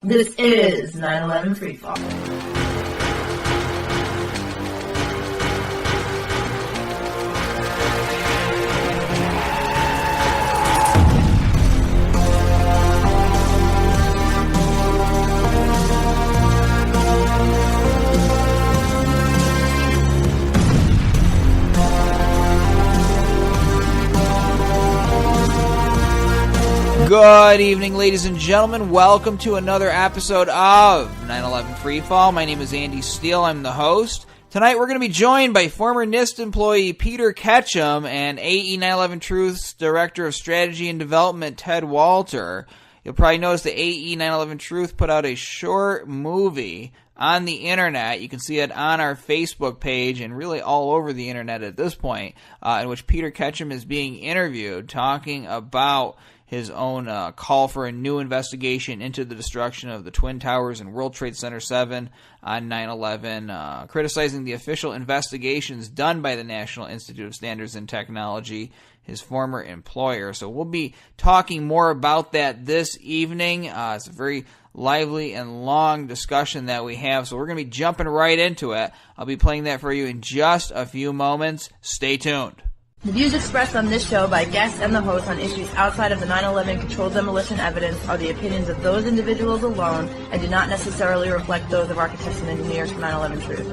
This is 9/11 Freefall. Good evening, ladies and gentlemen. Welcome to another episode of 9/11 Freefall. My name is Andy Steele. I'm the host. Tonight we're going to be joined by former NIST employee Peter Ketcham and AE911Truth's Director of Strategy and Development Ted Walter. You'll probably notice that AE911Truth put out a short movie on the internet. You can see it on our Facebook page and really all over the internet at this point, in which Peter Ketcham is being interviewed talking about his own call for a new investigation into the destruction of the Twin Towers and World Trade Center 7 on 9/11, criticizing the official investigations done by the National Institute of Standards and Technology, his former employer. So we'll be talking more about that this evening. It's a very lively and long discussion that we have, so we're going to be jumping right into it. I'll be playing that for you in just a few moments. Stay tuned. The views expressed on this show by guests and the host on issues outside of the 9/11 controlled demolition evidence are the opinions of those individuals alone and do not necessarily reflect those of architects and engineers for 9/11 Truth.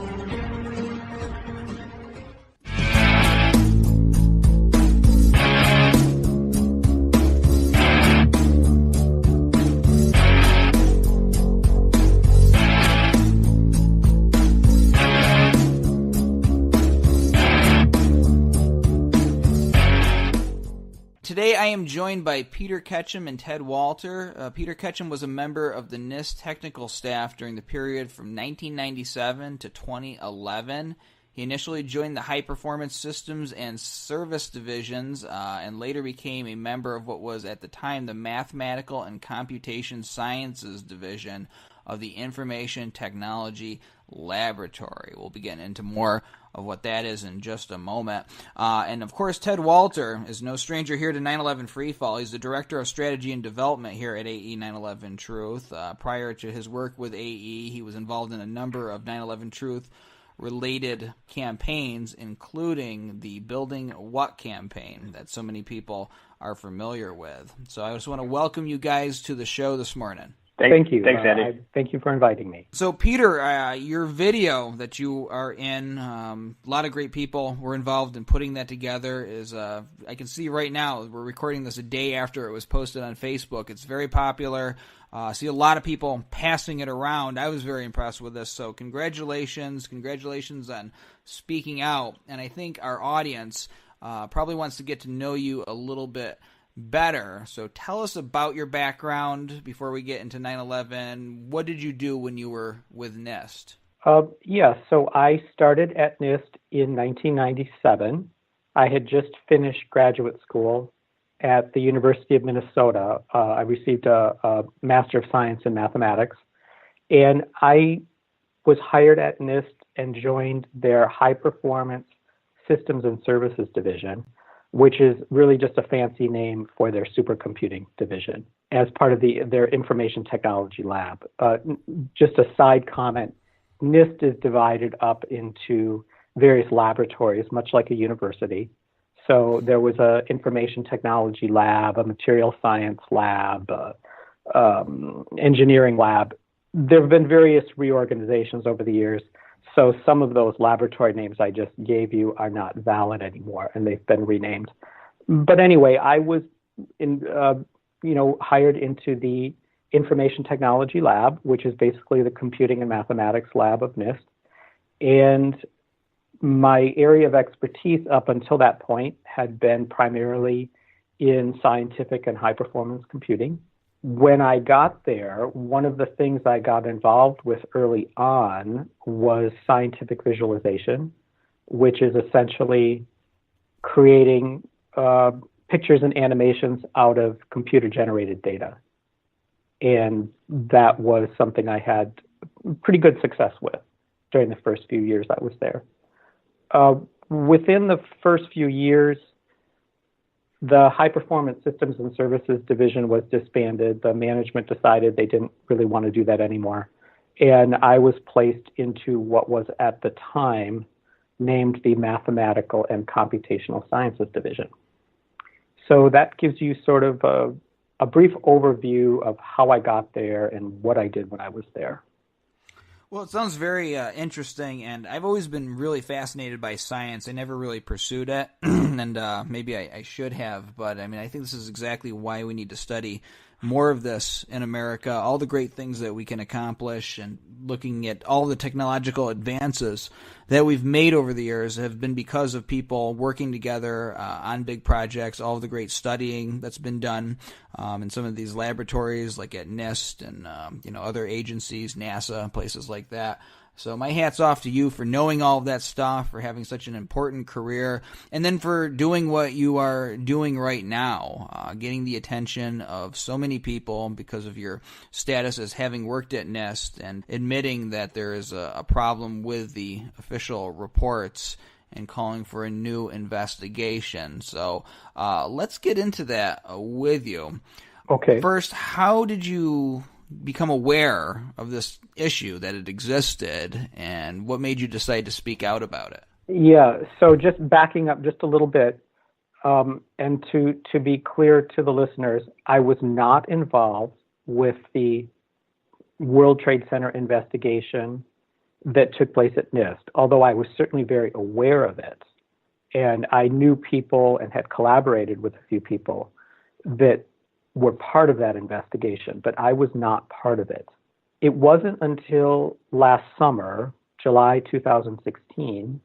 Today I am joined by Peter Ketcham and Ted Walter. Peter Ketcham was a member of the NIST technical staff during the period from 1997 to 2011. He initially joined the High Performance Systems and Service Divisions and later became a member of what was at the time the Mathematical and Computation Sciences Division of the Information Technology Laboratory. We'll be getting into more of what that is in just a moment. And of course, Ted Walter is no stranger here to 9/11 Freefall. He's the Director of Strategy and Development here at AE911 Truth. Prior to his work with AE, he was involved in a number of 9/11 Truth related campaigns, including the Building What campaign that so many people are familiar with. So I just want to welcome you guys to the show this morning. Thank you. Thanks, Andy. Thank you for inviting me. So, Peter, your video that you are in, a lot of great people were involved in putting that together. I can see right now, we're recording this a day after it was posted on Facebook. It's very popular. I see a lot of people passing it around. I was very impressed with this. So, congratulations on speaking out. And I think our audience probably wants to get to know you a little bit better. So tell us about your background before we get into 9/11. What did you do when you were with NIST? So I started at NIST in 1997. I had just finished graduate school at the University of Minnesota. I received a Master of Science in Mathematics, and I was hired at NIST and joined their High Performance Systems and Services Division, which is really just a fancy name for their supercomputing division, as part of their information technology lab. Just a side comment, NIST is divided up into various laboratories, much like a university. So there was an information technology lab, a material science lab, engineering lab. There have been various reorganizations over the years. So some of those laboratory names I just gave you are not valid anymore, and they've been renamed. But anyway, I was hired into the Information Technology Lab, which is basically the computing and mathematics lab of NIST. And my area of expertise up until that point had been primarily in scientific and high-performance computing. When I got there, one of the things I got involved with early on was scientific visualization, which is essentially creating pictures and animations out of computer-generated data. And that was something I had pretty good success with during the first few years I was there. Within the first few years, The High Performance Systems and Services Division was disbanded. The management decided they didn't really want to do that anymore. And I was placed into what was at the time named the Mathematical and Computational Sciences Division. So that gives you sort of a brief overview of how I got there and what I did when I was there. Well, it sounds very interesting, and I've always been really fascinated by science. I never really pursued it, and maybe I should have, but I mean, I think this is exactly why we need to study more of this in America, all the great things that we can accomplish, and looking at all the technological advances that we've made over the years have been because of people working together on big projects, all of the great studying that's been done in some of these laboratories like at NIST and other agencies, NASA, places like that. So my hat's off to you for knowing all of that stuff, for having such an important career, and then for doing what you are doing right now, getting the attention of so many people because of your status as having worked at NIST and admitting that there is a problem with the official reports and calling for a new investigation. So let's get into that with you. Okay. First, how did you become aware of this issue, that it existed, and what made you decide to speak out about it? Yeah, so just backing up just a little bit, and to be clear to the listeners, I was not involved with the World Trade Center investigation that took place at NIST, although I was certainly very aware of it. And I knew people and had collaborated with a few people that were part of that investigation, but I was not part of it. It wasn't until last summer, July 2016,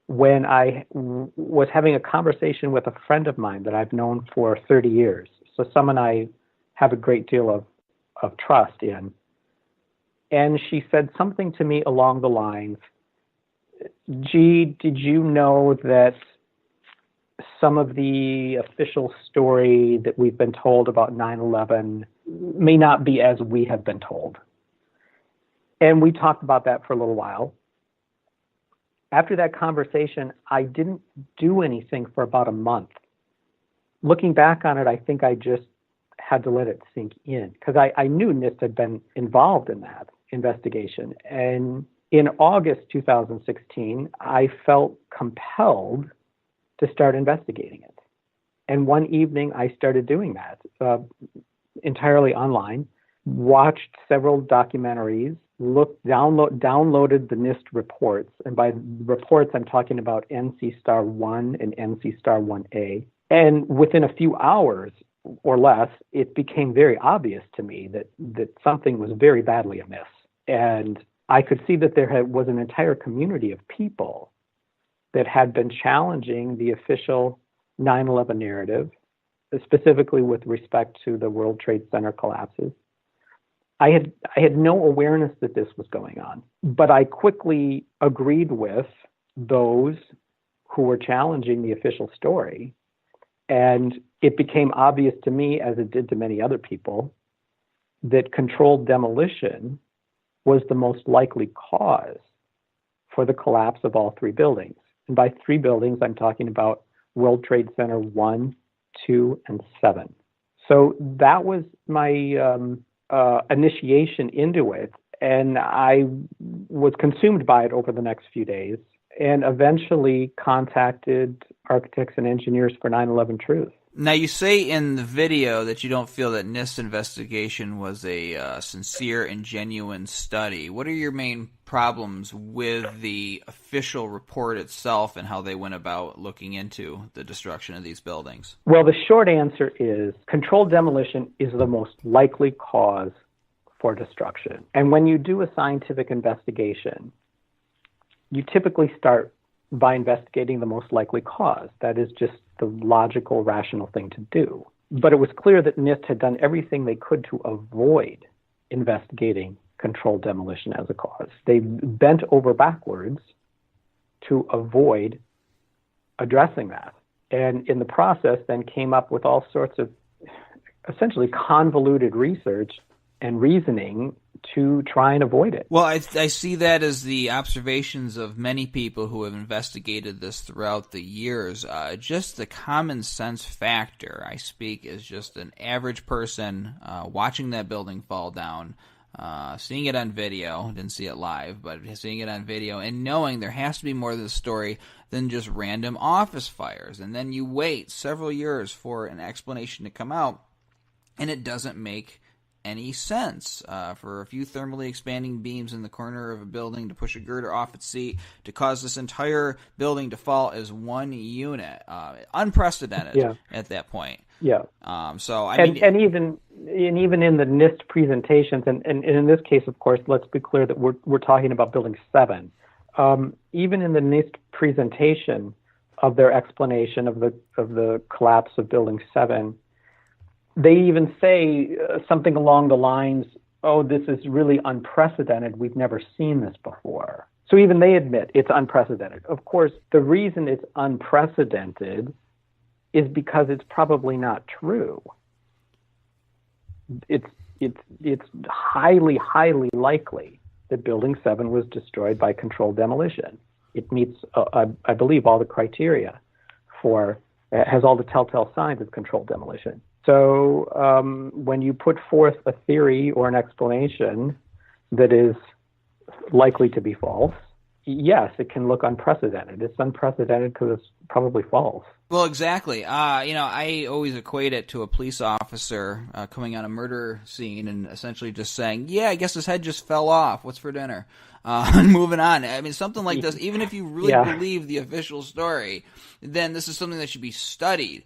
when I was having a conversation with a friend of mine that I've known for 30 years. So someone I have a great deal of trust in. And she said something to me along the lines, "Gee, did you know that some of the official story that we've been told about 9/11 may not be as we have been told?" And we talked about that for a little while. After that conversation, I didn't do anything for about a month. Looking back on it, I think I just had to let it sink in because I knew NIST had been involved in that investigation. And in August 2016, I felt compelled to start investigating it. And one evening I started doing that entirely online, watched several documentaries, downloaded the NIST reports. And by reports, I'm talking about NC Star 1 and NC Star 1A. And within a few hours or less, it became very obvious to me that something was very badly amiss. And I could see that there was an entire community of people that had been challenging the official 9/11 narrative, specifically with respect to the World Trade Center collapses. I had no awareness that this was going on, but I quickly agreed with those who were challenging the official story. And it became obvious to me, as it did to many other people, that controlled demolition was the most likely cause for the collapse of all three buildings. And by three buildings, I'm talking about World Trade Center 1, 2, and 7. So that was my initiation into it, and I was consumed by it over the next few days and eventually contacted architects and engineers for 911Truth's. Now, you say in the video that you don't feel that NIST investigation was a sincere and genuine study. What are your main problems with the official report itself and how they went about looking into the destruction of these buildings? Well, the short answer is controlled demolition is the most likely cause for destruction. And when you do a scientific investigation, you typically start by investigating the most likely cause. That is just the logical, rational thing to do. But it was clear that NIST had done everything they could to avoid investigating controlled demolition as a cause. They bent over backwards to avoid addressing that. And in the process, then came up with all sorts of essentially convoluted research and reasoning to try and avoid it. Well, I see that as the observations of many people who have investigated this throughout the years. Just the common sense factor, I speak as just an average person watching that building fall down, seeing it on video, didn't see it live, but seeing it on video and knowing there has to be more to the story than just random office fires. And then you wait several years for an explanation to come out, and it doesn't make any sense for a few thermally expanding beams in the corner of a building to push a girder off its seat to cause this entire building to fall as one unit. Unprecedented at that point. Yeah. So even in the NIST presentations, and in this case, of course, let's be clear that we're talking about Building 7. Even in the NIST presentation of their explanation of the collapse of Building 7, they even say something along the lines, "Oh, this is really unprecedented. We've never seen this before." So even they admit it's unprecedented. Of course, the reason it's unprecedented is because it's probably not true. It's highly, highly likely that Building 7 was destroyed by controlled demolition. It meets, I believe, all the criteria has all the telltale signs of controlled demolition. So when you put forth a theory or an explanation that is likely to be false, yes, it can look unprecedented. It's unprecedented because it's probably false. Well, exactly. I always equate it to a police officer coming on a murder scene and essentially just saying, "Yeah, I guess his head just fell off. What's for dinner?" And moving on. I mean, something like this, even if you really believe the official story, then this is something that should be studied,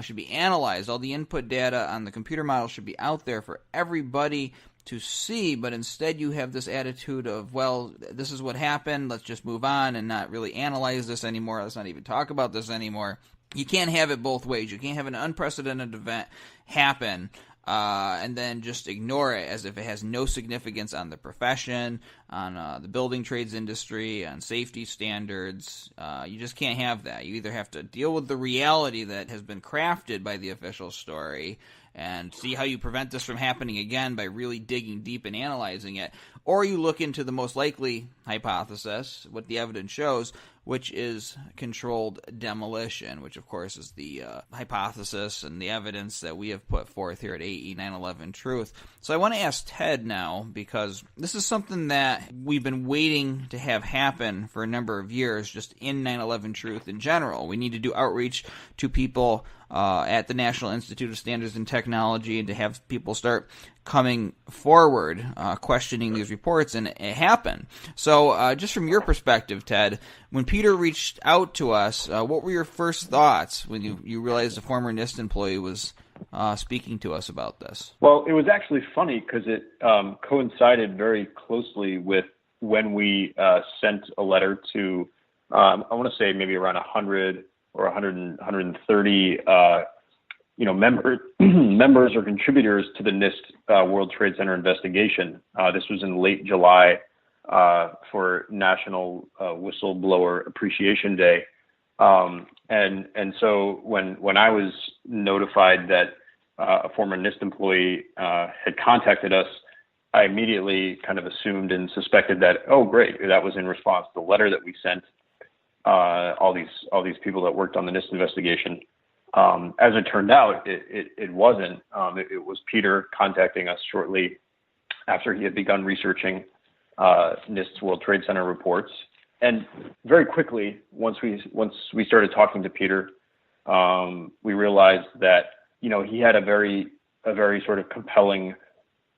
should be analyzed. All the input data on the computer model should be out there for everybody to see, but instead you have this attitude of, well, this is what happened, let's just move on and not really analyze this anymore, let's not even talk about this anymore. You can't have it both ways. You can't have an unprecedented event happen and then just ignore it as if it has no significance on the profession, on the building trades industry, on safety standards. You just can't have that. You either have to deal with the reality that has been crafted by the official story and see how you prevent this from happening again by really digging deep and analyzing it, or you look into the most likely hypothesis, what the evidence shows, which is controlled demolition, which of course is the hypothesis and the evidence that we have put forth here at AE911Truth. So I want to ask Ted now, because this is something that we've been waiting to have happen for a number of years, just in 911Truth in general. We need to do outreach to people at the National Institute of Standards and Technology and to have people start coming forward, questioning these reports, and it happened. So just from your perspective, Ted, when Peter reached out to us, what were your first thoughts when you realized a former NIST employee was speaking to us about this? Well, it was actually funny because it coincided very closely with when we sent a letter to, I want to say maybe around 100 or 130 members or contributors to the NIST World Trade Center investigation. This was in late July for National Whistleblower Appreciation Day. And so when I was notified that a former NIST employee had contacted us, I immediately kind of assumed and suspected that, oh, great, that was in response to the letter that we sent all these people that worked on the NIST investigation. As it turned out, it wasn't. It was Peter contacting us shortly after he had begun researching NIST's World Trade Center reports. And very quickly, once we started talking to Peter, we realized that he had a very sort of compelling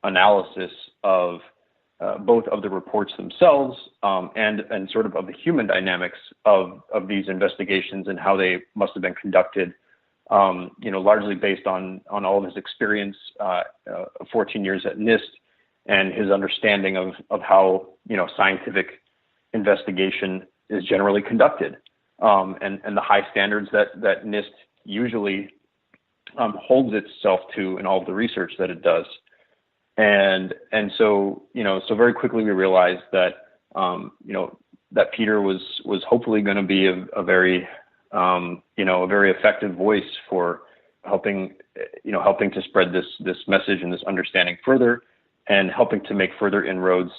analysis of both of the reports themselves and sort of the human dynamics of these investigations and how they must have been conducted. Largely based on all of his experience, 14 years at NIST, and his understanding of how scientific investigation is generally conducted, and the high standards that NIST usually holds itself to in all of the research that it does. And so very quickly we realized that that Peter was hopefully going to be a very effective voice for helping to spread this message and this understanding further, and helping to make further inroads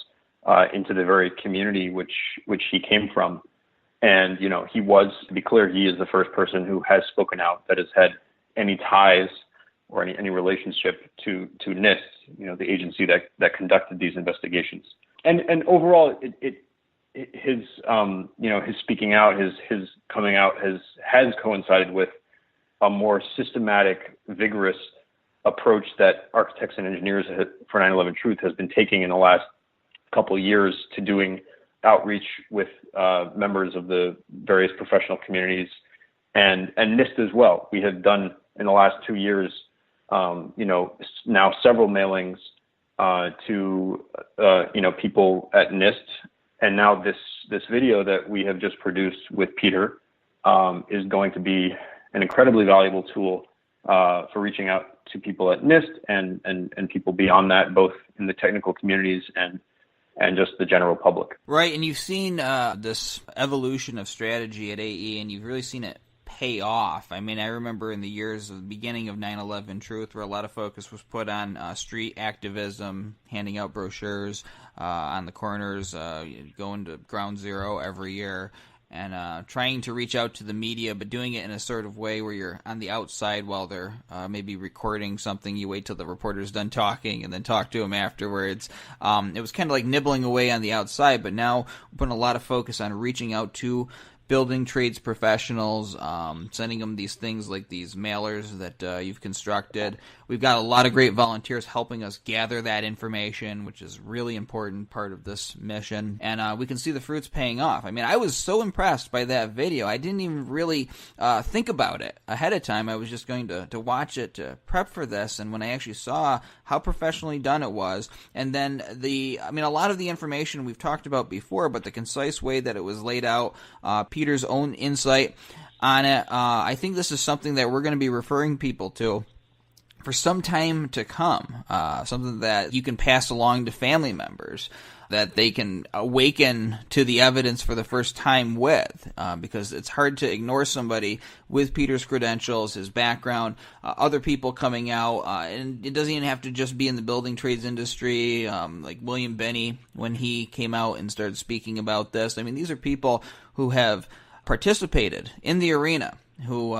into the very community which he came from. And, he was, to be clear, he is the first person who has spoken out that has had any ties or any relationship to NIST, the agency that conducted these investigations. And overall, his speaking out, his coming out has coincided with a more systematic, vigorous approach that architects and engineers for 9/11 Truth has been taking in the last couple of years to doing outreach with members of the various professional communities and NIST as well. We have done in the last 2 years, now several mailings to people at NIST, and now this video that we have just produced with Peter is going to be an incredibly valuable tool for reaching out to people at NIST and people beyond that, both in the technical communities and just the general public. Right, and you've seen this evolution of strategy at AE, and you've really seen it pay off. I mean, I remember in the years of the beginning of 9/11 Truth, where a lot of focus was put on street activism, handing out brochures on the corners, going to Ground Zero every year, and trying to reach out to the media, but doing it in a sort of way where you're on the outside while they're maybe recording something. You wait till the reporter's done talking and then talk to them afterwards. It was kind of like nibbling away on the outside, but now we're putting a lot of focus on reaching out to building trades professionals, sending them these things like these mailers that you've constructed. We've got a lot of great volunteers helping us gather that information, which is really important part of this mission. And we can see the fruits paying off. I mean, I was so impressed by that video. I didn't even really think about it ahead of time. I was just going to watch it to prep for this. And when I actually saw how professionally done it was, and then a lot of the information we've talked about before, but the concise way that it was laid out, Peter's own insight on it, I think this is something that we're going to be referring people to for some time to come, something that you can pass along to family members, that they can awaken to the evidence for the first time with, because it's hard to ignore somebody with Peter's credentials, his background, other people coming out, and it doesn't even have to just be in the building trades industry, like William Benny, when he came out and started speaking about this. I mean, these are people who have participated in the arena, who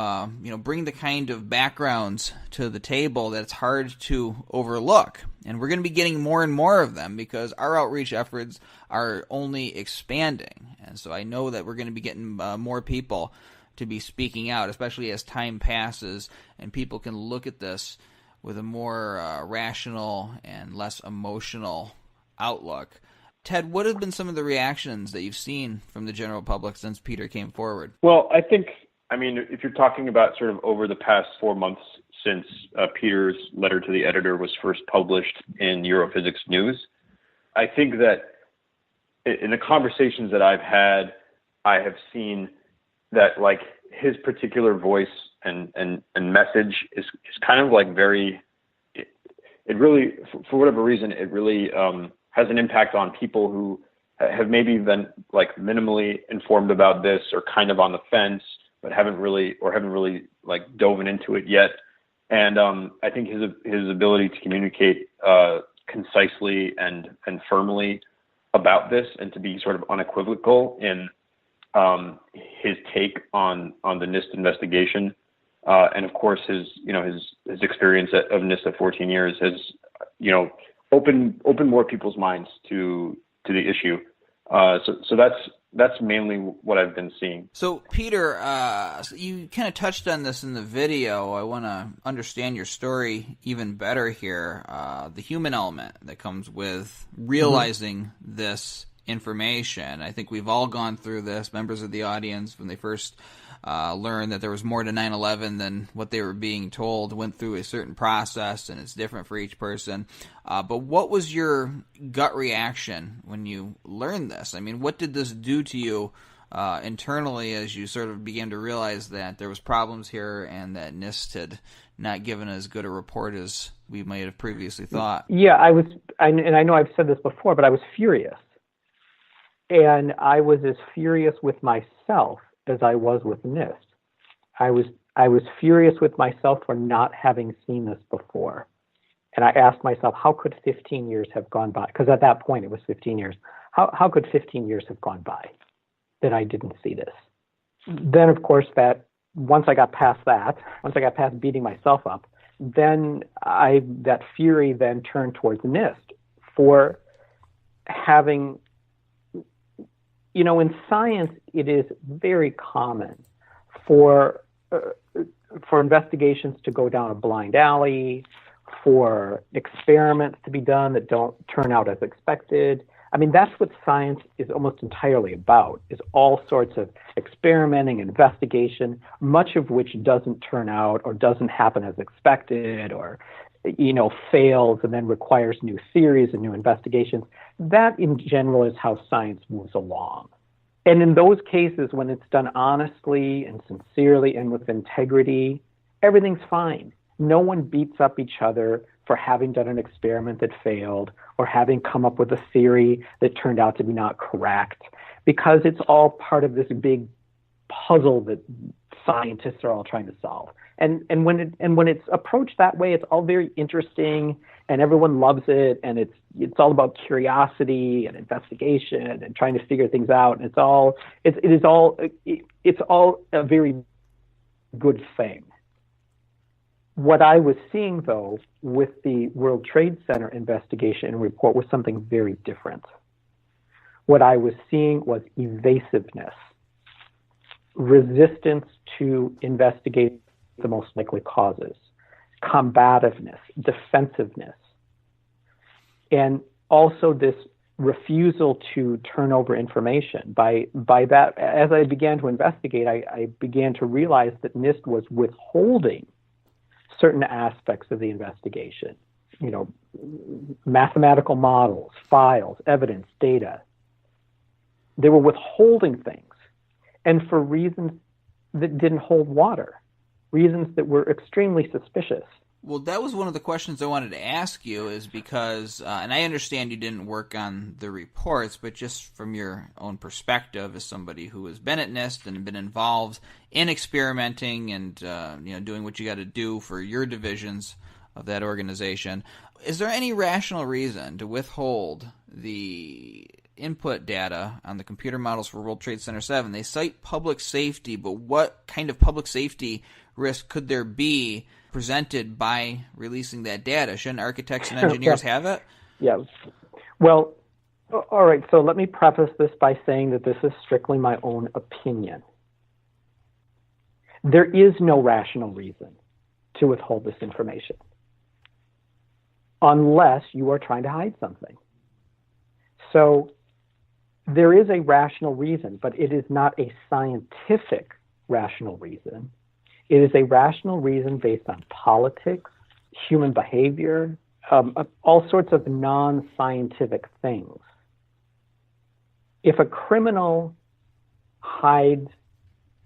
bring the kind of backgrounds to the table that it's hard to overlook. And we're going to be getting more and more of them because our outreach efforts are only expanding. And so I know that we're going to be getting more people to be speaking out, especially as time passes and people can look at this with a more rational and less emotional outlook. Ted, what have been some of the reactions that you've seen from the general public since Peter came forward? Well, if you're talking about sort of over the past 4 months since Peter's letter to the editor was first published in Europhysics News, I think that in the conversations that I've had, I have seen that like his particular voice and message is kind of like it really, for whatever reason, it really has an impact on people who have maybe been like minimally informed about this or kind of on the fence, but haven't really like dove into it yet. And I think his ability to communicate concisely and firmly about this, and to be sort of unequivocal in his take on the NIST investigation, and of course his experience of NIST at 14 years has opened more people's minds to the issue. So that's mainly what I've been seeing. So, Peter, you kind of touched on this in the video. I want to understand your story even better here. The human element that comes with realizing this information. I think we've all gone through this, members of the audience, when they first learned that there was more to 9/11 than what they were being told, went through a certain process, and it's different for each person. But what was your gut reaction when you learned this? I mean, what did this do to you internally as you sort of began to realize that there was problems here and that NIST had not given as good a report as we might have previously thought? Yeah, and I know I've said this before, but I was furious. And I was as furious with myself as I was with NIST. I was furious with myself for not having seen this before. And I asked myself, how could 15 years have gone by? Because at that point, it was 15 years. How could 15 years have gone by that I didn't see this? Then, of course, once I got past beating myself up, then that fury then turned towards NIST for having, in science, it is very common for investigations to go down a blind alley, for experiments to be done that don't turn out as expected. I mean, that's what science is almost entirely about, is all sorts of experimenting, investigation, much of which doesn't turn out or doesn't happen as expected or, fails and then requires new theories and new investigations. That, in general, is how science moves along. And in those cases, when it's done honestly and sincerely and with integrity, everything's fine. No one beats up each other for having done an experiment that failed or having come up with a theory that turned out to be not correct, because it's all part of this big puzzle that scientists are all trying to solve. And when it's approached that way, it's all very interesting and everyone loves it, and it's all about curiosity and investigation and trying to figure things out. And it's all a very good thing. What I was seeing, though, with the World Trade Center investigation and report was something very different. What I was seeing was evasiveness, resistance to investigate the most likely causes, combativeness, defensiveness, and also this refusal to turn over information. By that, as I began to investigate, I began to realize that NIST was withholding certain aspects of the investigation, mathematical models, files, evidence, data. They were withholding things, and for reasons that didn't hold water, reasons that were extremely suspicious. Well, that was one of the questions I wanted to ask you, is because, and I understand you didn't work on the reports, but just from your own perspective as somebody who has been at NIST and been involved in experimenting and doing what you got to do for your divisions of that organization, is there any rational reason to withhold the input data on the computer models for World Trade Center 7? They cite public safety, but what kind of public safety risk could there be presented by releasing that data? Shouldn't architects and engineers have it? Yeah. Well, all right. So let me preface this by saying that this is strictly my own opinion. There is no rational reason to withhold this information unless you are trying to hide something. So there is a rational reason, but it is not a scientific rational reason. It is a rational reason based on politics, human behavior, all sorts of non-scientific things. If a criminal hides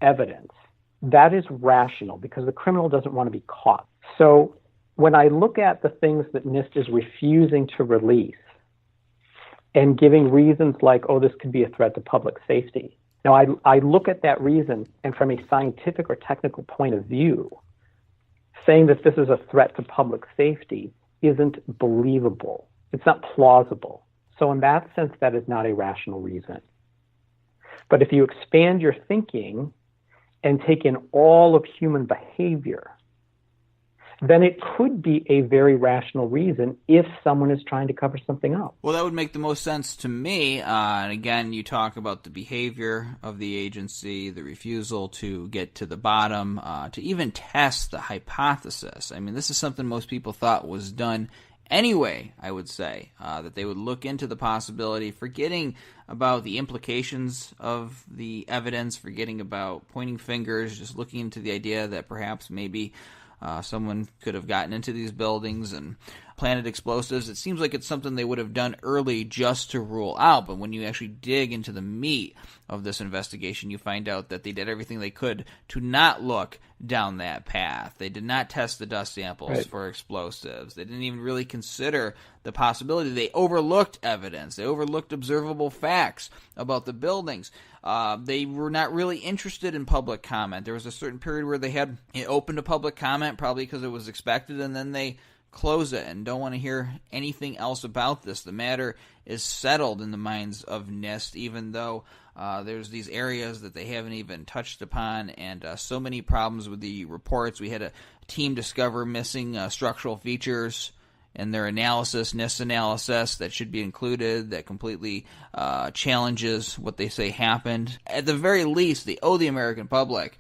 evidence, that is rational because the criminal doesn't want to be caught. So when I look at the things that NIST is refusing to release and giving reasons like, oh, this could be a threat to public safety. Now, I look at that reason, and from a scientific or technical point of view, saying that this is a threat to public safety isn't believable. It's not plausible. So in that sense, that is not a rational reason. But if you expand your thinking and take in all of human behavior, then it could be a very rational reason if someone is trying to cover something up. Well, that would make the most sense to me. And again, you talk about the behavior of the agency, the refusal to get to the bottom, to even test the hypothesis. I mean, this is something most people thought was done anyway, I would say, that they would look into the possibility, forgetting about the implications of the evidence, forgetting about pointing fingers, just looking into the idea that perhaps maybe someone could have gotten into these buildings and planted explosives. It seems like it's something they would have done early just to rule out. But when you actually dig into the meat of this investigation, you find out that they did everything they could to not look down that path. They did not test the dust samples for explosives. They didn't even really consider the possibility. They overlooked evidence. They overlooked observable facts about the buildings. They were not really interested in public comment. There was a certain period where they had it open to public comment, probably because it was expected, and then they close it and don't want to hear anything else about this. The matter is settled in the minds of NIST, even though there's these areas that they haven't even touched upon, and so many problems with the reports. We had a team discover missing structural features in their analysis, NIST analysis, that should be included, that completely challenges what they say happened. At the very least, they owe the American public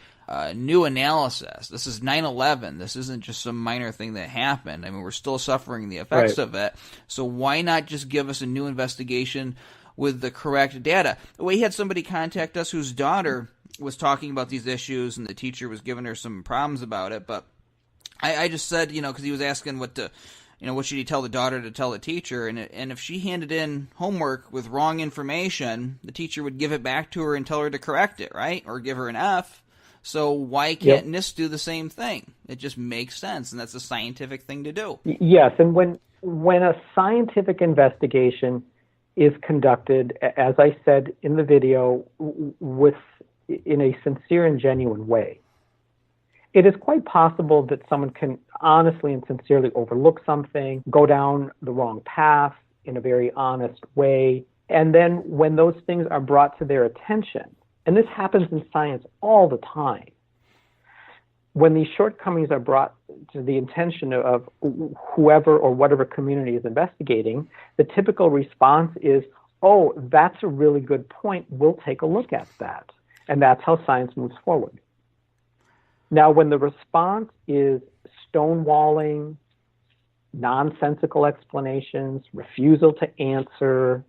new analysis. This is 9/11. This isn't just some minor thing that happened. I mean, we're still suffering the effects of it. So why not just give us a new investigation with the correct data? We had somebody contact us whose daughter was talking about these issues, and the teacher was giving her some problems about it. But I just said, because he was asking what should he tell the daughter to tell the teacher? And if she handed in homework with wrong information, the teacher would give it back to her and tell her to correct it, right? Or give her an F. So why can't NIST do the same thing? It just makes sense, and that's a scientific thing to do. Yes, and when a scientific investigation is conducted, as I said in the video, in a sincere and genuine way, it is quite possible that someone can honestly and sincerely overlook something, go down the wrong path in a very honest way, and then when those things are brought to their attention, and this happens in science all the time, when these shortcomings are brought to the attention of whoever or whatever community is investigating, the typical response is, oh, that's a really good point. We'll take a look at that. And that's how science moves forward. Now, when the response is stonewalling, nonsensical explanations, refusal to answer,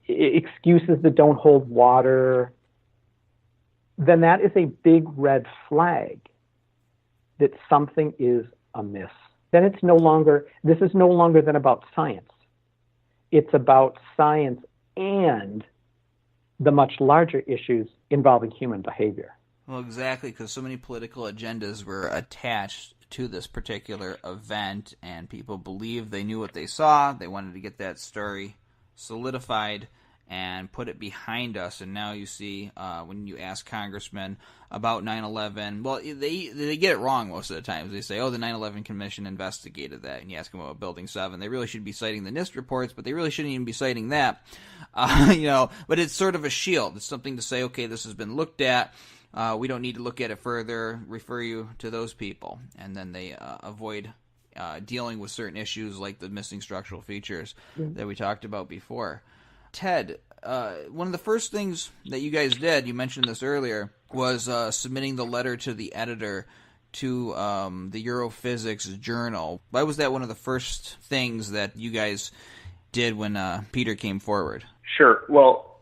excuses that don't hold water, then that is a big red flag that something is amiss. Then this is no longer then about science. It's about science and the much larger issues involving human behavior. Well, exactly, because so many political agendas were attached to this particular event, and people believed they knew what they saw. They wanted to get that story solidified and put it behind us. And now you see when you ask congressmen about 9/11, well, they get it wrong most of the time. They say, oh, the 9/11 Commission investigated that. And you ask them about Building 7. They really should be citing the NIST reports, but they really shouldn't even be citing that. But it's sort of a shield. It's something to say, okay, this has been looked at. We don't need to look at it further. Refer you to those people. And then they avoid dealing with certain issues like the missing structural features that we talked about before. Ted, one of the first things that you guys did, you mentioned this earlier, was submitting the letter to the editor to the Europhysics Journal. Why was that one of the first things that you guys did when Peter came forward? Sure. Well,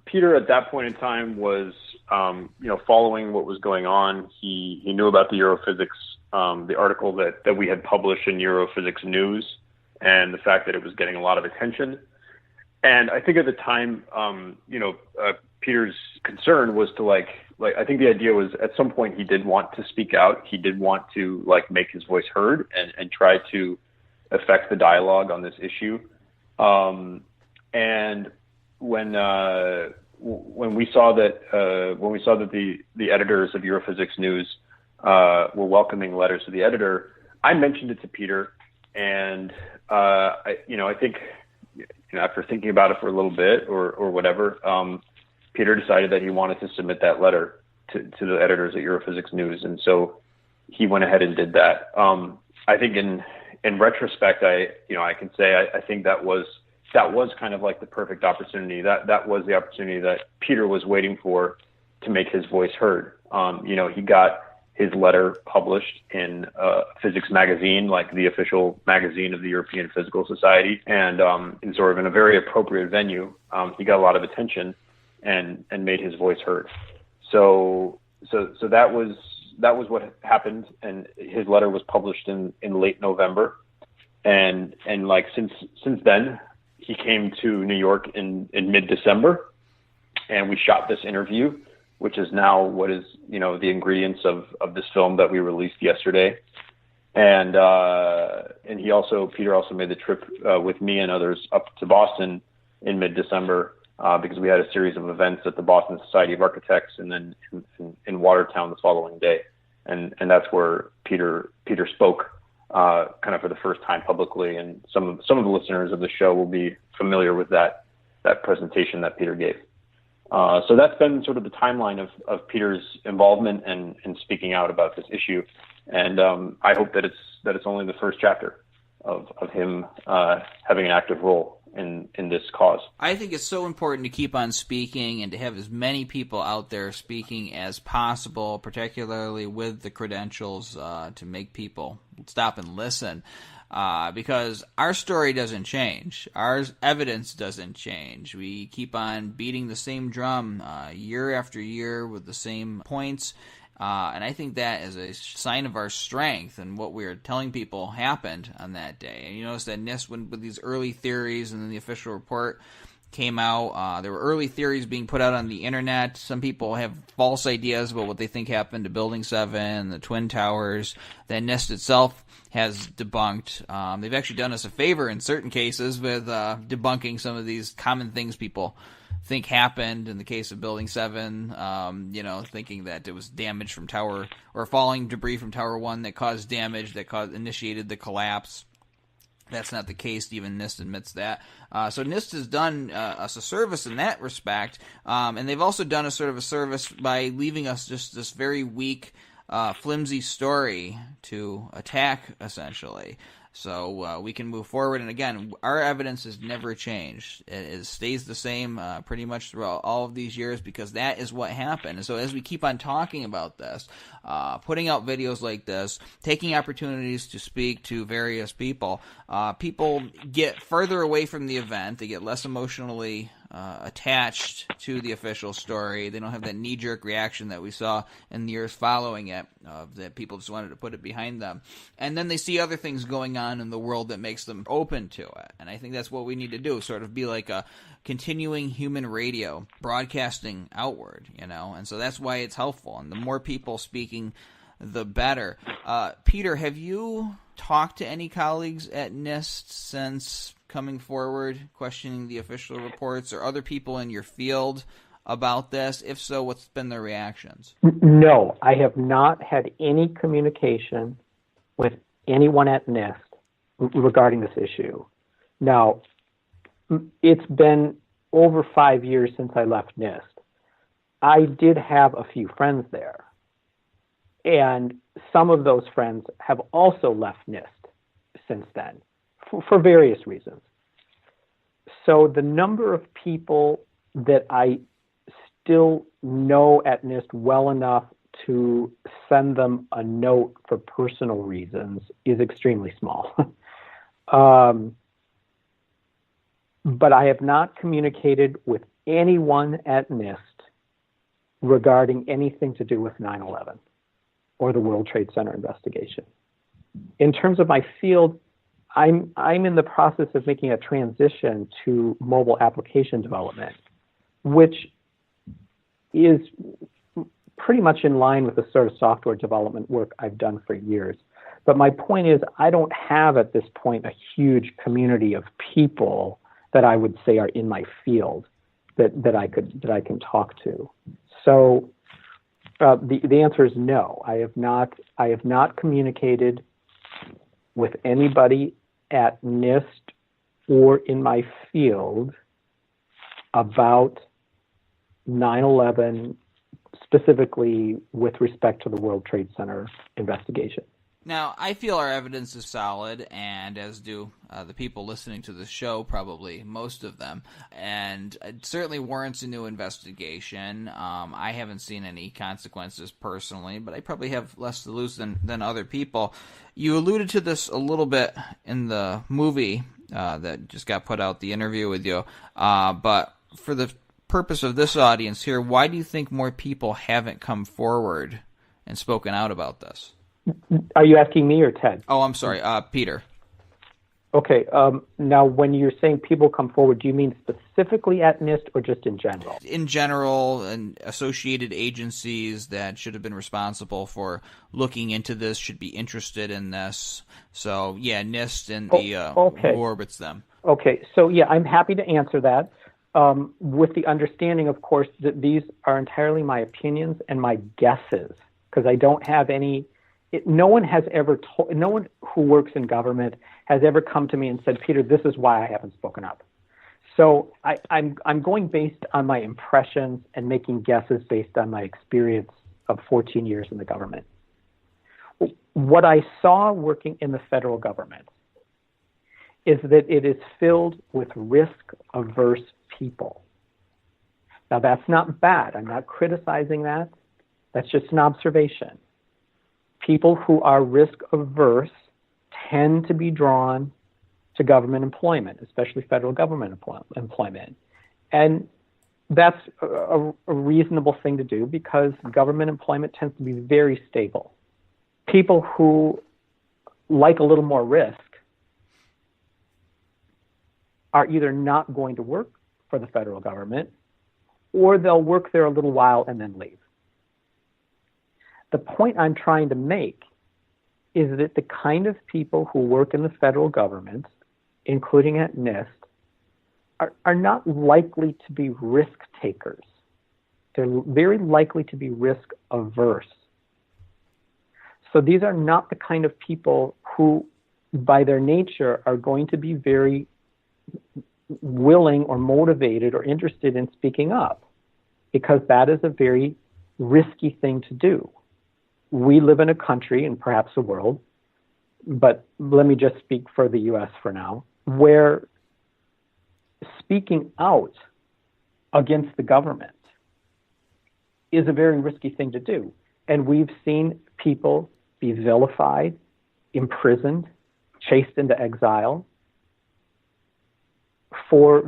Peter at that point in time was, following what was going on. He knew about the Europhysics, the article that we had published in Europhysics News, and the fact that it was getting a lot of attention. And I think at the time, Peter's concern was to I think the idea was at some point he did want to speak out. He did want to make his voice heard and try to affect the dialogue on this issue. And when we saw that the editors of Europhysics News were welcoming letters to the editor, I mentioned it to Peter, and I think after thinking about it for a little bit or whatever, Peter decided that he wanted to submit that letter to the editors at Europhysics News, and so he went ahead and did that. I think in retrospect, I can say I think that was kind of like the perfect opportunity. That was the opportunity that Peter was waiting for to make his voice heard. He got his letter published in Physics Magazine, like the official magazine of the European Physical Society, and in sort of in a very appropriate venue. He got a lot of attention and made his voice heard. So that was what happened, and his letter was published in late November, and since then he came to New York in mid-December, and we shot this interview, which is now what is, the ingredients of this film that we released yesterday. And Peter also made the trip with me and others up to Boston in mid-December because we had a series of events at the Boston Society of Architects and then in Watertown the following day. And that's where Peter spoke kind of for the first time publicly. And some of the listeners of the show will be familiar with that presentation that Peter gave. So that's been sort of the timeline of Peter's involvement and speaking out about this issue. And I hope that it's only the first chapter of him having an active role in this cause. I think it's so important to keep on speaking and to have as many people out there speaking as possible, particularly with the credentials to make people stop and listen. Because our story doesn't change. Our evidence doesn't change. We keep on beating the same drum year after year with the same points. And I think that is a sign of our strength and what we're telling people happened on that day. And you notice that NIST went with these early theories, and then the official report came out. There were early theories being put out on the internet. Some people have false ideas about what they think happened to Building 7, the Twin Towers, that NIST itself has debunked. They've actually done us a favor in certain cases with debunking some of these common things people think happened. In the case of Building 7, thinking that it was damage from Tower, or falling debris from Tower 1 that caused damage, that initiated the collapse. That's not the case. Even NIST admits that. So NIST has done us a service in that respect, and they've also done a sort of a service by leaving us just this very weak, flimsy story to attack, essentially. So we can move forward. And again, our evidence has never changed. It stays the same pretty much throughout all of these years, because that is what happened. And so as we keep on talking about this, putting out videos like this, taking opportunities to speak to various people, people get further away from the event. They get less emotionally attached to the official story. They don't have that knee-jerk reaction that we saw in the years following it, that people just wanted to put it behind them. And then they see other things going on in the world that makes them open to it. And I think that's what we need to do, sort of be like a continuing human radio, broadcasting outward, and so that's why it's helpful. And the more people speaking, the better. Peter, have you talked to any colleagues at NIST since coming forward, questioning the official reports, or other people in your field about this? If so, what's been their reactions? No, I have not had any communication with anyone at NIST regarding this issue. Now, it's been over 5 years since I left NIST. I did have a few friends there, and some of those friends have also left NIST since then, for various reasons. So the number of people that I still know at NIST well enough to send them a note for personal reasons is extremely small. But I have not communicated with anyone at NIST regarding anything to do with 9/11 or the World Trade Center investigation. In terms of my field, I'm in the process of making a transition to mobile application development, which is pretty much in line with the sort of software development work I've done for years. But my point is, I don't have at this point a huge community of people that I would say are in my field that I can talk to. So the answer is no. I have not communicated with anybody at NIST or in my field about 9/11, specifically with respect to the World Trade Center investigation. Now, I feel our evidence is solid, and as do the people listening to the show, probably most of them, and it certainly warrants a new investigation. I haven't seen any consequences personally, but I probably have less to lose than other people. You alluded to this a little bit in the movie that just got put out, the interview with you, but for the purpose of this audience here, why do you think more people haven't come forward and spoken out about this? Are you asking me or Ted? Oh, I'm sorry, Peter. Okay. Now, when you're saying people come forward, do you mean specifically at NIST or just in general? In general, and associated agencies that should have been responsible for looking into this should be interested in this. So, yeah, NIST and who orbits them. Okay. So, yeah, I'm happy to answer that. With the understanding, of course, that these are entirely my opinions and my guesses, because I don't have any no one who works in government has ever come to me and said, Peter, this is why I haven't spoken up. So I'm going based on my impressions and making guesses based on my experience of 14 years in the government. What I saw working in the federal government is that it is filled with risk-averse people. Now, that's not bad. I'm not criticizing that. That's just an observation. People who are risk-averse tend to be drawn to government employment, especially federal government employment. And that's a reasonable thing to do because government employment tends to be very stable. People who like a little more risk are either not going to work for the federal government or they'll work there a little while and then leave. The point I'm trying to make is that the kind of people who work in the federal government, including at NIST, are not likely to be risk takers. They're very likely to be risk averse. So these are not the kind of people who, by their nature, are going to be very willing or motivated or interested in speaking up, because that is a very risky thing to do. We live in a country, and perhaps a world, but let me just speak for the U.S. for now, where speaking out against the government is a very risky thing to do. And we've seen people be vilified, imprisoned, chased into exile for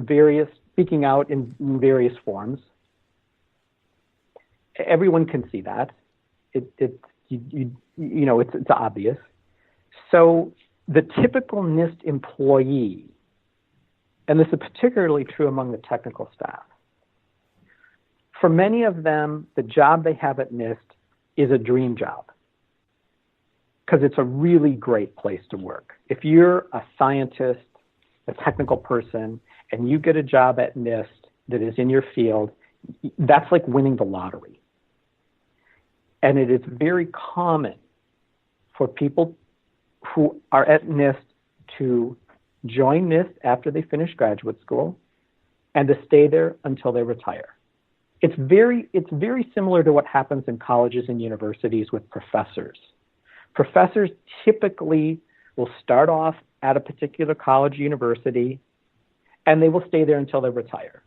speaking out in various forms. Everyone can see that. It's obvious. So the typical NIST employee, and this is particularly true among the technical staff, for many of them, the job they have at NIST is a dream job because it's a really great place to work. If you're a scientist, a technical person, and you get a job at NIST that is in your field, that's like winning the lottery. And it is very common for people who are at NIST to join NIST after they finish graduate school and to stay there until they retire. It's very similar to what happens in colleges and universities with professors. Professors typically will start off at a particular college, university, and they will stay there until they retire.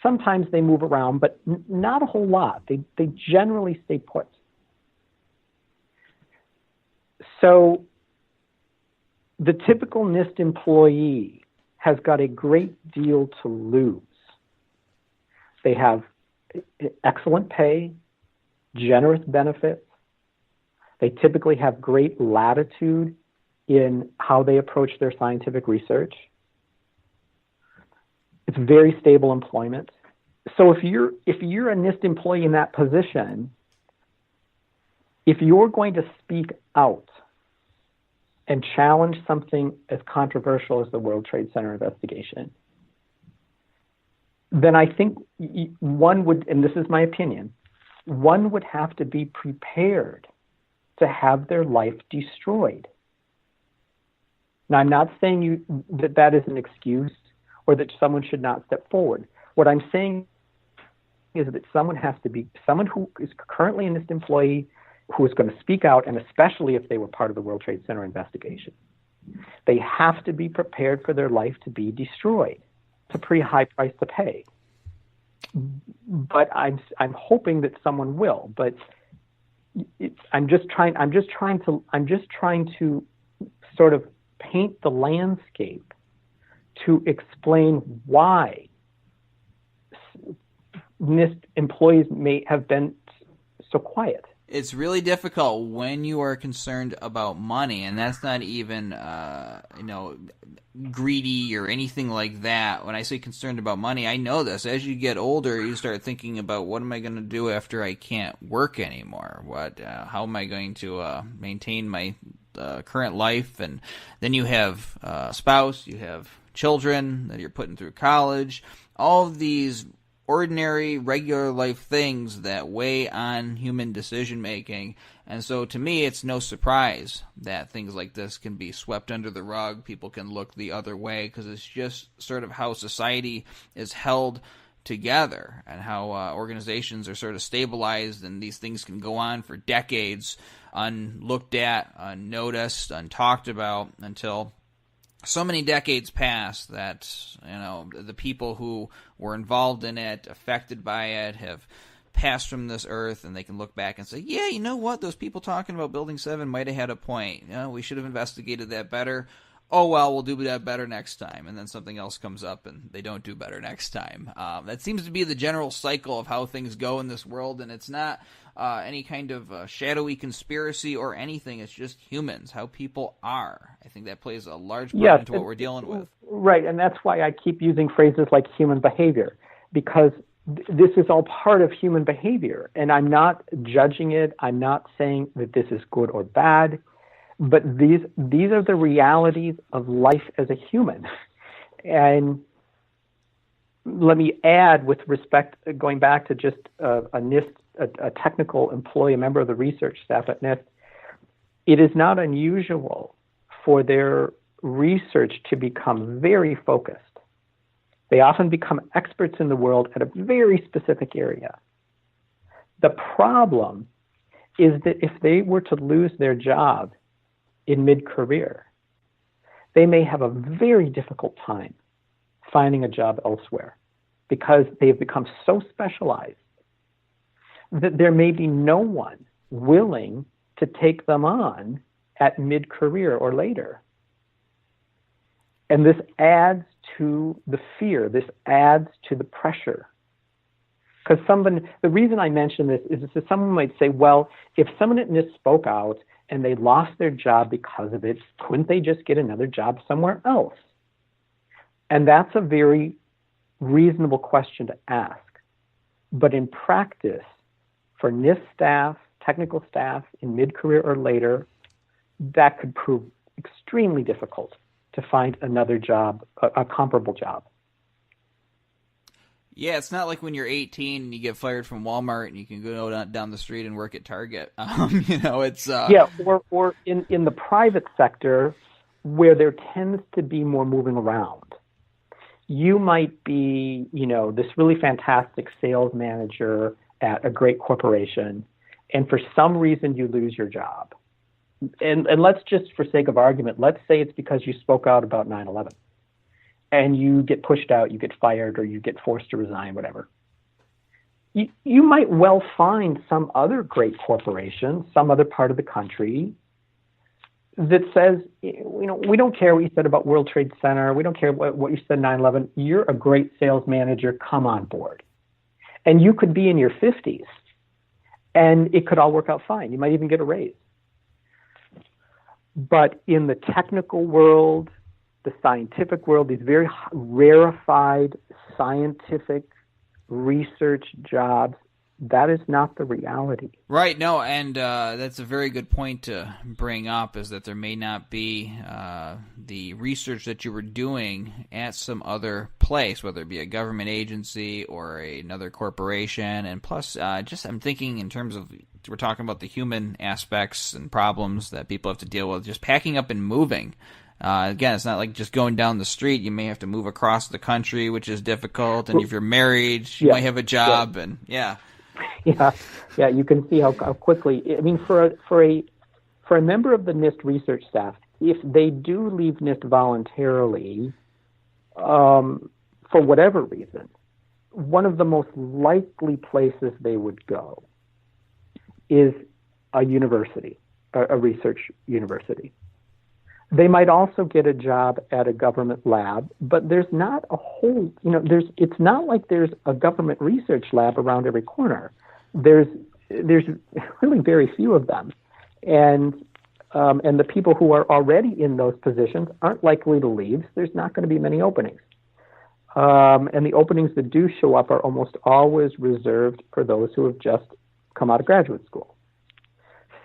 Sometimes they move around, but not a whole lot. They generally stay put. So the typical NIST employee has got a great deal to lose. They have excellent pay, generous benefits. They typically have great latitude in how they approach their scientific research. It's very stable employment. So if you're a NIST employee in that position, if you're going to speak out and challenge something as controversial as the World Trade Center investigation, then I think one would, and this is my opinion, one would have to be prepared to have their life destroyed. Now, I'm not saying that is an excuse or that someone should not step forward. What I'm saying is that someone who is currently a NIST employee who is going to speak out, and especially if they were part of the World Trade Center investigation, they have to be prepared for their life to be destroyed. It's a pretty high price to pay. But I'm hoping that someone will. But I'm just trying to sort of paint the landscape to explain why NIST employees may have been so quiet. It's really difficult when you are concerned about money, and that's not even, greedy or anything like that. When I say concerned about money, I know this. As you get older, you start thinking about what am I going to do after I can't work anymore? How am I going to maintain my current life? And then you have a spouse, you have children that you're putting through college. All of these ordinary, regular life things that weigh on human decision making. And so to me, it's no surprise that things like this can be swept under the rug. People can look the other way because it's just sort of how society is held together and how organizations are sort of stabilized, and these things can go on for decades unlooked at, unnoticed, untalked about until so many decades pass that, the people who were involved in it, affected by it, have passed from this earth, and they can look back and say, yeah, you know what, those people talking about Building 7 might have had a point. We should have investigated that better. Oh, well, we'll do that better next time. And then something else comes up and they don't do better next time. That seems to be the general cycle of how things go in this world, and it's not any kind of shadowy conspiracy or anything. It's just humans, how people are. I think that plays a large part into what we're dealing with. Right, and that's why I keep using phrases like human behavior, because this is all part of human behavior. And I'm not judging it. I'm not saying that this is good or bad. But these are the realities of life as a human. And let me add, with respect, going back to just a NIST, a technical employee, a member of the research staff at NIST, it is not unusual for their research to become very focused. They often become experts in the world at a very specific area. The problem is that if they were to lose their job in mid-career, they may have a very difficult time finding a job elsewhere because they've become so specialized that there may be no one willing to take them on at mid-career or later. And this adds to the fear, this adds to the pressure. Because the reason I mention this is that someone might say, well, if someone at NIST spoke out and they lost their job because of it, couldn't they just get another job somewhere else? And that's a very reasonable question to ask. But in practice, for NIST staff, technical staff in mid-career or later, that could prove extremely difficult to find another job, a comparable job. Yeah, it's not like when you're 18 and you get fired from Walmart and you can go down the street and work at Target. It's or in the private sector where there tends to be more moving around. You might be, this really fantastic sales manager at a great corporation, and for some reason you lose your job. And let's just, for sake of argument, let's say it's because you spoke out about 9/11. And you get pushed out, you get fired, or you get forced to resign, whatever. You might well find some other great corporation, some other part of the country that says, we don't care what you said about World Trade Center, we don't care what you said 9/11, you're a great sales manager, come on board. And you could be in your 50s, and it could all work out fine. You might even get a raise. But in the technical world, the scientific world, these very rarefied scientific research jobs, that is not the reality. Right, no, and that's a very good point to bring up, is that there may not be the research that you were doing at some other place, whether it be a government agency or another corporation. And plus, I'm thinking in terms of, we're talking about the human aspects and problems that people have to deal with, just packing up and moving. Again, it's not like just going down the street. You may have to move across the country, which is difficult. And if you're married, you might have a job. And Yeah, you can see how quickly. I mean, for a member of the NIST research staff, if they do leave NIST voluntarily, for whatever reason, one of the most likely places they would go is a university, a research university. They might also get a job at a government lab, but there's not a whole, it's not like there's a government research lab around every corner. There's really very few of them. And the people who are already in those positions aren't likely to leave. There's not going to be many openings. And the openings that do show up are almost always reserved for those who have just come out of graduate school.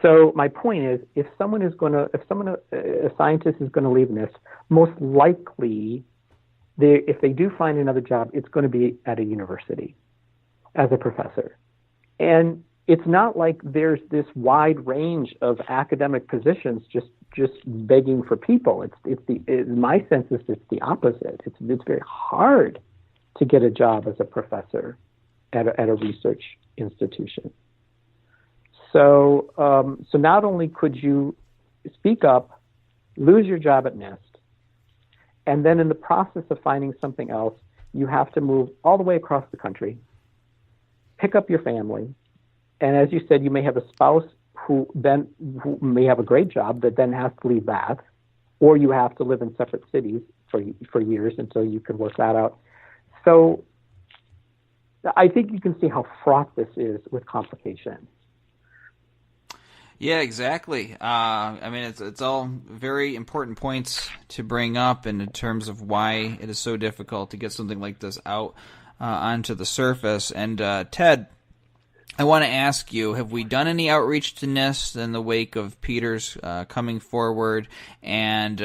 So my point is, if a scientist is going to leave NIST, most likely, if they do find another job, it's going to be at a university. as a professor. And it's not like there's this wide range of academic positions just begging for people. My sense is it's the opposite. It's very hard to get a job as a professor at a research institution. So not only could you speak up, lose your job at NIST, and then in the process of finding something else, you have to move all the way across the country, pick up your family, and as you said, you may have a spouse who may have a great job that then has to leave that, or you have to live in separate cities for years until you can work that out. So I think you can see how fraught this is with complications. Yeah, exactly. I mean, it's all very important points to bring up in terms of why it is so difficult to get something like this out onto the surface. And Ted, I want to ask you, have we done any outreach to NIST in the wake of Peter's coming forward? And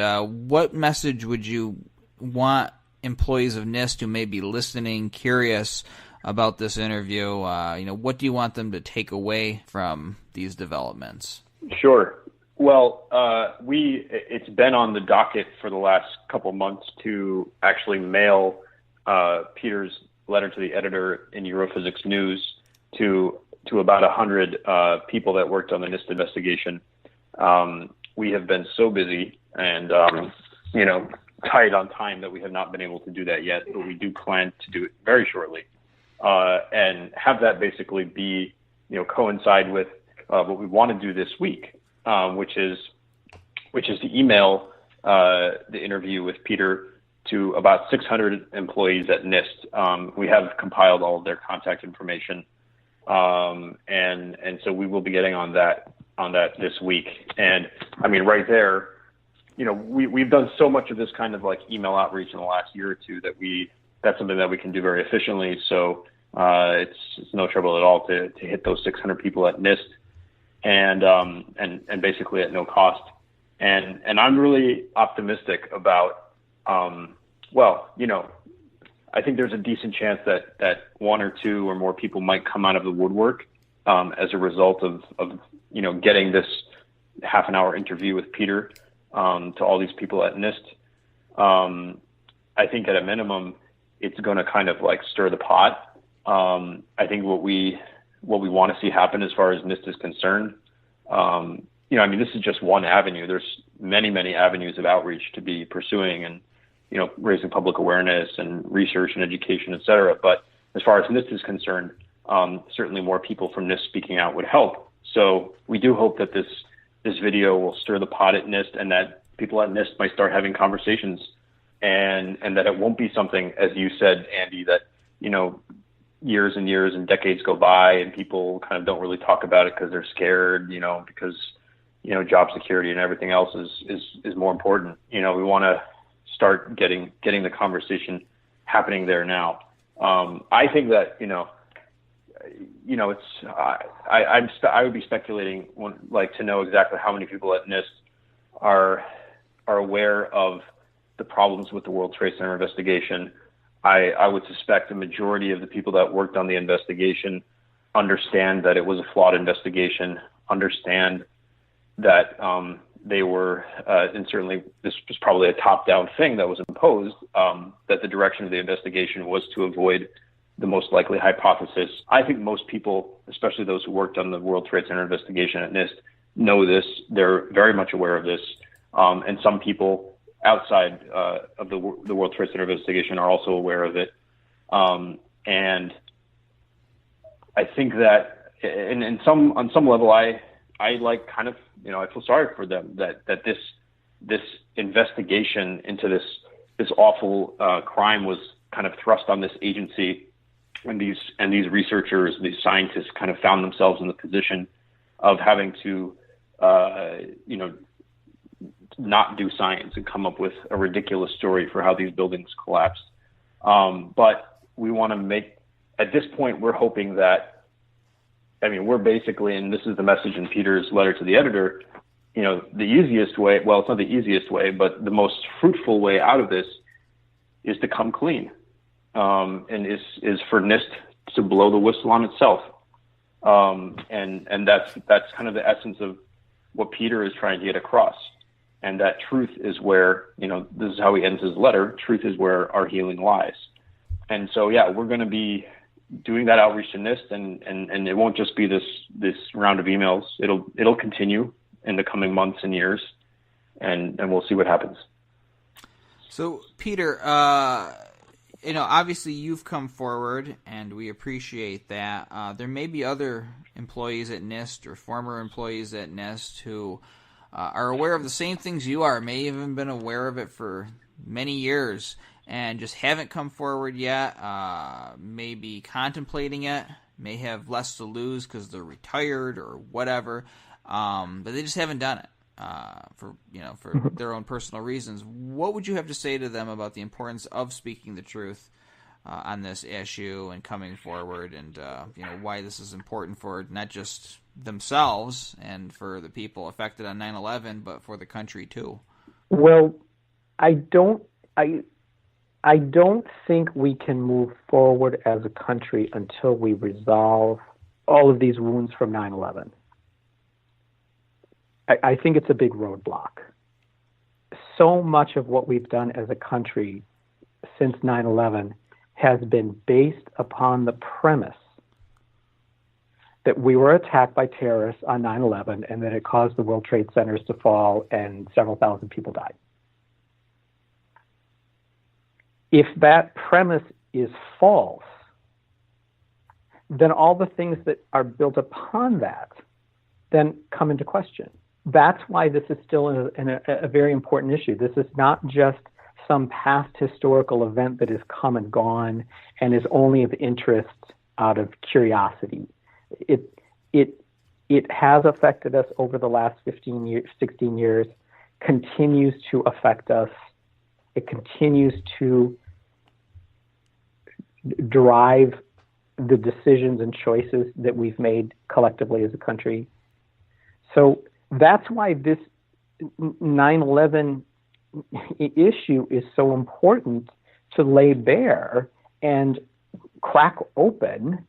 what message would you want employees of NIST who may be listening, curious about this interview? What do you want them to take away from these developments? Sure. Well, it's been on the docket for the last couple months to actually mail Peter's letter to the editor in Europhysics News to about 100 people that worked on the NIST investigation. We have been so busy and tight on time that we have not been able to do that yet, but we do plan to do it very shortly, and have that basically be coincide with what we want to do this week, which is to email the interview with Peter to about 600 employees at NIST. We have compiled all of their contact information, and so we will be getting on that this week. And I mean, right there, we've done so much of this kind of like email outreach in the last year or two that's something that we can do very efficiently. So it's no trouble at all to hit those 600 people at NIST, and basically at no cost. And I'm really optimistic about, I think there's a decent chance that one or two or more people might come out of the woodwork as a result of getting this half an hour interview with Peter to all these people at NIST. I think at a minimum, it's going to kind of like stir the pot. I think what we want to see happen as far as NIST is concerned, this is just one avenue. There's many, many avenues of outreach to be pursuing and, raising public awareness and research and education, et cetera. But as far as NIST is concerned, certainly more people from NIST speaking out would help. So we do hope that this video will stir the pot at NIST and that people at NIST might start having conversations and that it won't be something, as you said, Andy, that, years and years and decades go by and people kind of don't really talk about it because they're scared, because, job security and everything else is more important. We want to start getting the conversation happening there now. I think that, I would be speculating to know exactly how many people at NIST are aware of the problems with the World Trade Center investigation. I would suspect the majority of the people that worked on the investigation understand that it was a flawed investigation, understand that they were, and certainly this was probably a top-down thing that was imposed, that the direction of the investigation was to avoid the most likely hypothesis. I think most people, especially those who worked on the World Trade Center investigation at NIST, know this. They're very much aware of this. And some people outside of the World Trade Center investigation are also aware of it. And I think that on some level, I like kind of, I feel sorry for them that this investigation into this awful crime was kind of thrust on this agency, and these researchers, these scientists kind of found themselves in the position of having to, not do science and come up with a ridiculous story for how these buildings collapsed. But we want to at this point, we're hoping that, we're basically, and this is the message in Peter's letter to the editor, the easiest way, well, it's not the easiest way, but the most fruitful way out of this is to come clean, and is for NIST to blow the whistle on itself. And that's kind of the essence of what Peter is trying to get across. And that truth is where, this is how he ends his letter. Truth is where our healing lies. And so, yeah, we're going to be doing that outreach to NIST, and it won't just be this round of emails. It'll continue in the coming months and years, and we'll see what happens. So, Peter, obviously you've come forward, and we appreciate that. There may be other employees at NIST or former employees at NIST who are aware of the same things you are, may have even been aware of it for many years, and just haven't come forward yet, may be contemplating it, may have less to lose because they're retired or whatever, but they just haven't done it for their own personal reasons. What would you have to say to them about the importance of speaking the truth on this issue and coming forward, and why this is important for not just themselves and for the people affected on 9/11, but for the country too? Well, I don't think we can move forward as a country until we resolve all of these wounds from 9/11. I think it's a big roadblock. So much of what we've done as a country since 9/11 has been based upon the premise that we were attacked by terrorists on 9/11 and that it caused the World Trade Centers to fall and several thousand people died. If that premise is false, then all the things that are built upon that then come into question. That's why this is still a very important issue. This is not just some past historical event that has come and gone and is only of interest out of curiosity. It has affected us over the last 15 years, 16 years, continues to affect us. It continues to drive the decisions and choices that we've made collectively as a country. So that's why this 9/11 issue is so important to lay bare and crack open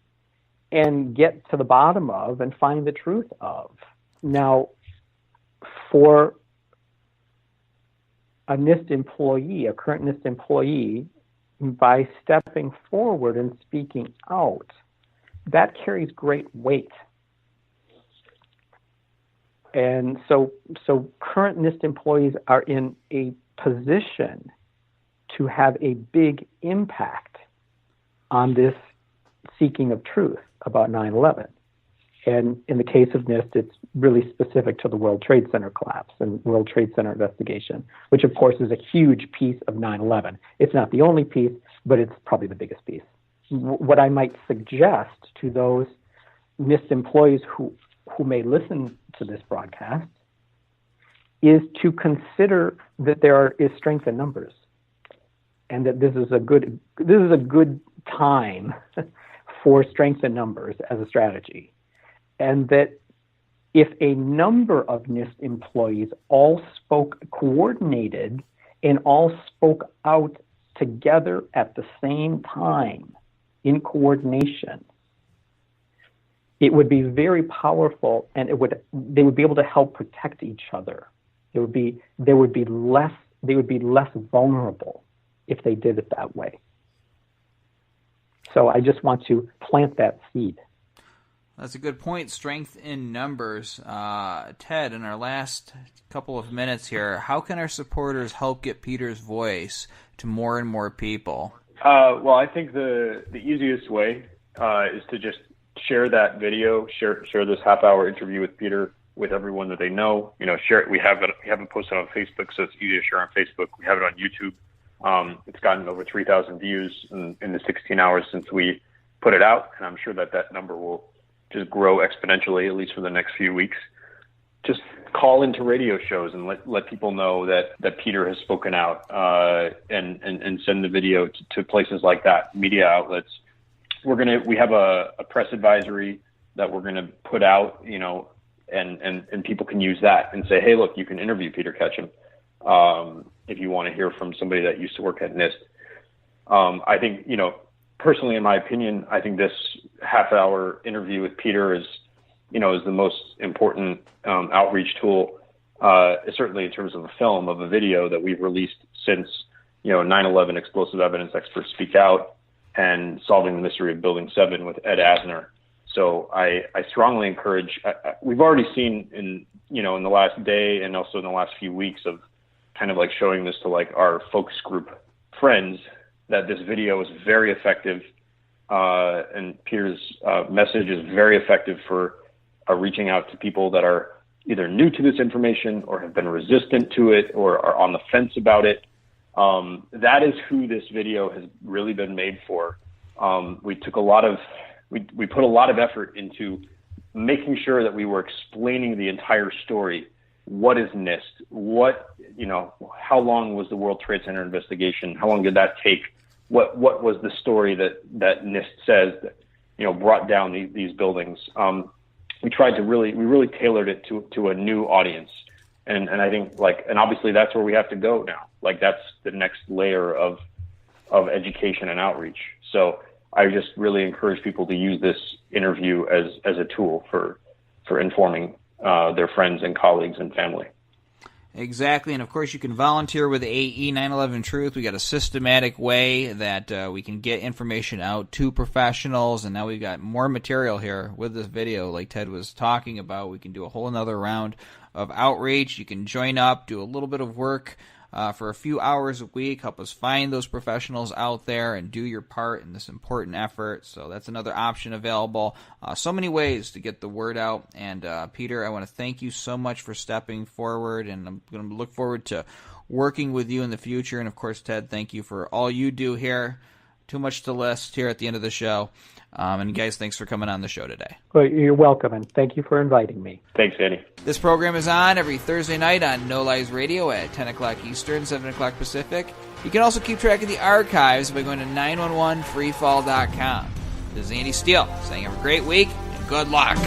and get to the bottom of and find the truth of. Now, for a NIST employee, a current NIST employee, by stepping forward and speaking out, that carries great weight. And so current NIST employees are in a position to have a big impact on this seeking of truth about 9/11. And in the case of NIST, it's really specific to the World Trade Center collapse and World Trade Center investigation, which of course is a huge piece of 9/11. It's not the only piece, but it's probably the biggest piece. What I might suggest to those NIST employees who may listen to this broadcast is to consider that there is strength in numbers, and that this is a good time for strength in numbers as a strategy. And that if a number of NIST employees all coordinated and all spoke out together at the same time in coordination, it would be very powerful, and they would be able to help protect each other. They would be less vulnerable if they did it that way. So I just want to plant that seed. That's a good point. Strength in numbers. Ted, in our last couple of minutes here, how can our supporters help get Peter's voice to more and more people? Well, I think the easiest way is to just share that video, share this half-hour interview with Peter with everyone that they know. Share it. We haven't posted on Facebook, so it's easy to share on Facebook. We have it on YouTube. It's gotten over 3,000 views in the 16 hours since we put it out, and I'm sure that number will just grow exponentially, at least for the next few weeks. Just call into radio shows and let people know that Peter has spoken out, and send the video to places like that, media outlets. We have a press advisory that we're gonna put out, and people can use that and say, hey, look, you can interview Peter Ketcham if you want to hear from somebody that used to work at NIST. I think personally, in my opinion, I think this half-hour interview with Peter is the most important outreach tool, certainly in terms of a film, of a video that we've released since 9/11 Explosive Evidence Experts Speak Out and Solving the Mystery of Building 7 with Ed Asner. So I strongly encourage. We've already seen in the last day and also in the last few weeks of kind of like showing this to like our focus group friends that this video is very effective, and Peter's message is very effective for reaching out to people that are either new to this information or have been resistant to it or are on the fence about it. That is who this video has really been made for. We put a lot of effort into making sure that we were explaining the entire story. What is NIST? How long was the World Trade Center investigation? How long did that take? What was the story that NIST says that, brought down these buildings? We really tailored it to a new audience. And I think and obviously that's where we have to go now. Like that's the next layer of education and outreach. So I just really encourage people to use this interview as a tool for informing their friends and colleagues and family. Exactly, and of course you can volunteer with AE911Truth. We got a systematic way that we can get information out to professionals, and now we've got more material here with this video like Ted was talking about. We can do a whole another round of outreach. You can join up, do a little bit of work for a few hours a week, help us find those professionals out there and do your part in this important effort. So that's another option available. So many ways to get the word out. And Peter, I want to thank you so much for stepping forward, and I'm going to look forward to working with you in the future. And of course, Ted, thank you for all you do here. Too much to list here at the end of the show. And guys, thanks for coming on the show today. Well, you're welcome, and thank you for inviting me. Thanks, Andy. This program is on every Thursday night on No Lies Radio at 10 o'clock Eastern, 7 o'clock Pacific. You can also keep track of the archives by going to 911freefall.com. This is Andy Steele saying have a great week and good luck.